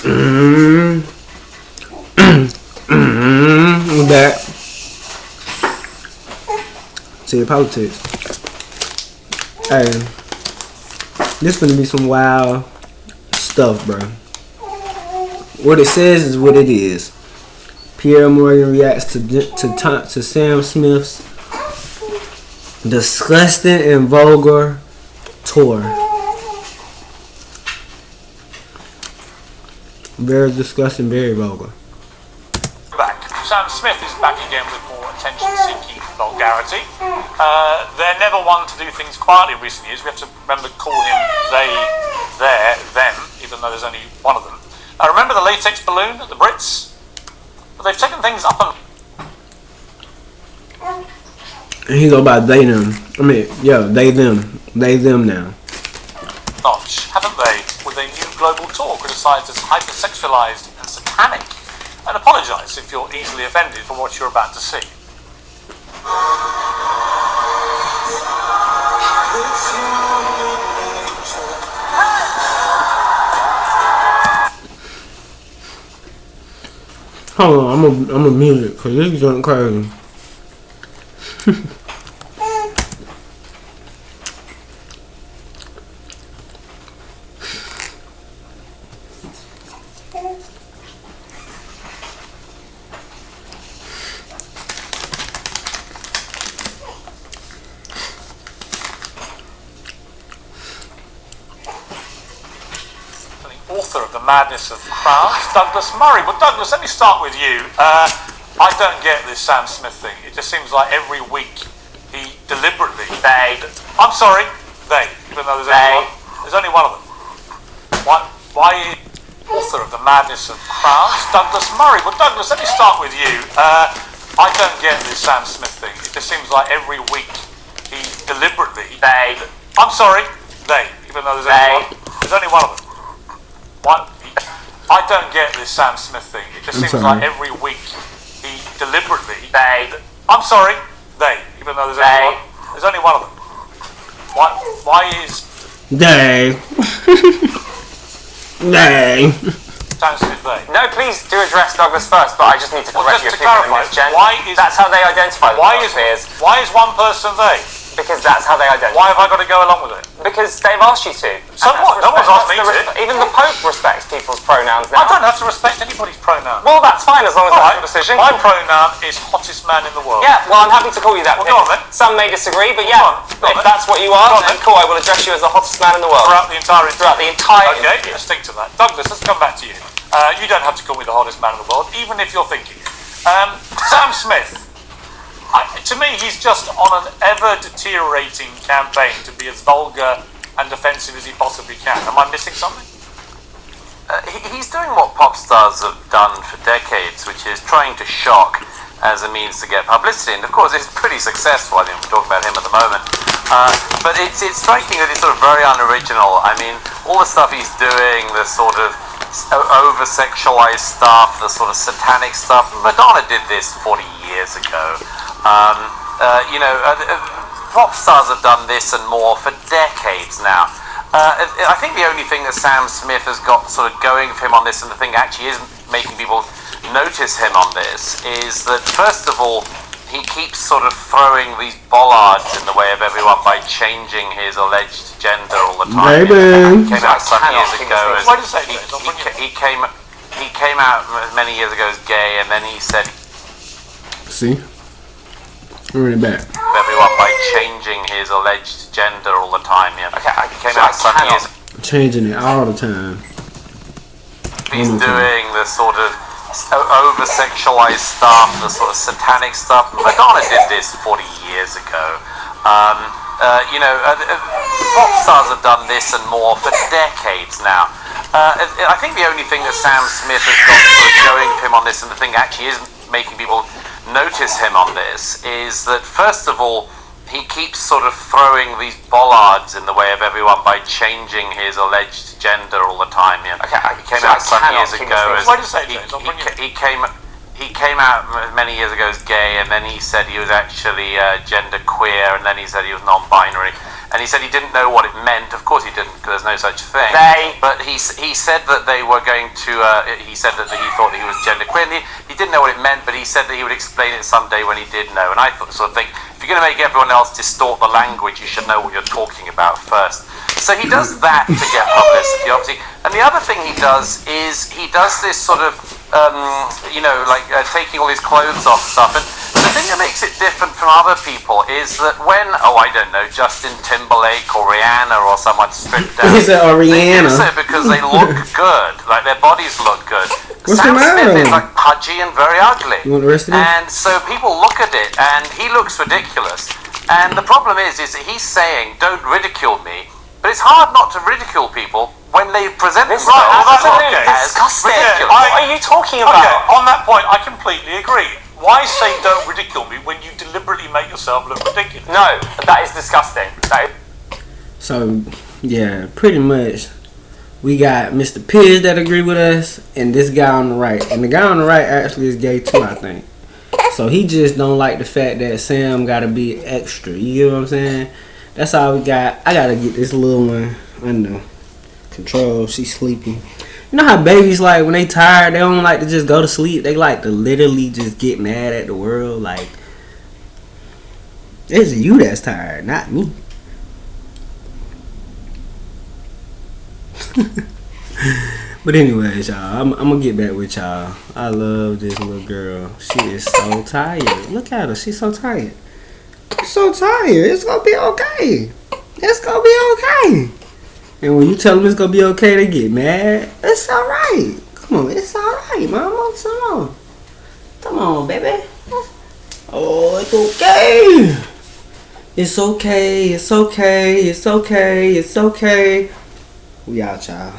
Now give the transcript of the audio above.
We're back. TiggPolitics. Hey, this gonna be some wild stuff, bro. What it says is what it is. Piers Morgan reacts to Sam Smith's disgusting and vulgar tour. Very disgusting, very vulgar. Back. Sam Smith is back again with more attention-seeking vulgarity. They're never one to do things quietly in recent years. We have to remember to call him they, their, them, even though there's only one of them. Remember the latex balloon at the Brits? But they've taken things up And he go by they them. I mean, yeah, they them. They them now. notch, haven't they, with a new global tour criticised as hypersexualised and satanic, and apologise if you're easily offended for what you're about to see. Hold on, I'm a mute it because this is going crazy. Author of The Madness of Crowds, Douglas Murray. Well, Douglas, let me start with you. I don't get this Sam Smith thing. It just seems like every week he deliberately... I'm sorry, even though there's only one of them. Why is author of The Madness of Crowds, Douglas Murray? Well, Douglas, let me start with you. I don't get this Sam Smith thing. It just seems like every week he deliberately... I'm sorry, even though there's only one of them. I don't get this Sam Smith thing. It just seems like every week he deliberately... I'm sorry, even though there's only one of them. Why is... They. Sam Smith they? No, please do address Douglas first, but I just need to correct you. Just to clarify, that's how they identify themselves. Why is one person they? Because that's how they identify. Why have I got to go along with it? Because they've asked you to. Somewhat. No one's asked me to. Even the Pope respects people's pronouns now. I don't have to respect anybody's pronoun. Well, that's fine as long as that's your decision. My pronoun is hottest man in the world. Yeah, well, I'm happy to call you that. Well, go on then. Some may disagree, but yeah, Go on if that's what you are, then cool, I will address you as the hottest man in the world. Throughout the entire interview. Okay, let's stick to that. Douglas, let's come back to you. You don't have to call me the hottest man in the world, even if you're thinking. Sam Smith. To me, he's just on an ever-deteriorating campaign to be as vulgar and offensive as he possibly can. Am I missing something? He's doing what pop stars have done for decades, which is trying to shock as a means to get publicity. And of course, it's pretty successful. I mean, we're talking about him at the moment. But it's striking that he's sort of very unoriginal. I mean, all the stuff he's doing, the sort of over-sexualized stuff, the sort of satanic stuff. Madonna did this 40 years ago. Pop stars have done this and more for decades now. I think the only thing that Sam Smith has got sort of going for him on this, and the thing actually is making people notice him on this, is that first of all, he keeps sort of throwing these bollards in the way of everyone by changing his alleged gender all the time. Maybe. He came out some years ago as he came out many years ago as gay, and then he said, See? Bring it back. Everyone by changing his alleged gender all the time. Yeah. Okay, he came out some years. Changing it all the time. He's doing the sort of over-sexualized stuff, the sort of satanic stuff. Madonna did this 40 years ago. Pop stars have done this and more for decades now. I think the only thing that Sam Smith has got sort of going for him on this, and the thing actually is making people notice him on this, is that first of all, he keeps sort of throwing these bollards in the way of everyone by changing his alleged gender all the time. Yeah. Okay, he came out some years ago as he came out many years ago as gay, and then he said he was actually gender queer, and then he said he was non-binary. and he said he didn't know what it meant. Of course he didn't, because there's no such thing. But he said that they were going to. He said that he thought that he was genderqueer. He didn't know what it meant, but he said that he would explain it someday when he did know. And I sort of think, if you're going to make everyone else distort the language, you should know what you're talking about first. So he does that to get publicity, obviously. And the other thing he does is he does this sort of, taking all his clothes off stuff. And the thing that makes it different from other people is that when, Justin Timberlake or Rihanna or someone stripped down, He said, they do Rihanna. so because they look good, like their bodies look good. What's Sam the matter? Smith is like pudgy and very ugly. You want the rest of it? And so people look at it and he looks ridiculous. And the problem is that he's saying, don't ridicule me. But it's hard not to ridicule people when they present themselves as disgusting. ridiculous. What are you talking about? Okay, on that point, I completely agree. Why say don't ridicule me when you deliberately make yourself look ridiculous? No, that is disgusting. So, yeah, pretty much we got Mr. Piers that agree with us and this guy on the right. And the guy on the right actually is gay too, I think. So he just don't like the fact that Sam gotta be extra. You get what I'm saying? That's all we got. I gotta get this little one under control. She's sleepy. You know how babies, like, when they tired, they don't like to just go to sleep. They like to literally just get mad at the world. Like, it's you that's tired, not me. But anyways, y'all, I'm gonna get back with y'all. I love this little girl. She is so tired. Look at her. She's so tired. She's so tired. It's gonna be okay. It's gonna be okay. And when you tell them it's gonna be okay, they get mad. It's alright. Come on, it's alright, mama. Come on. Come on, baby. Oh, it's okay. It's okay. It's okay. It's okay. It's okay. We out, y'all.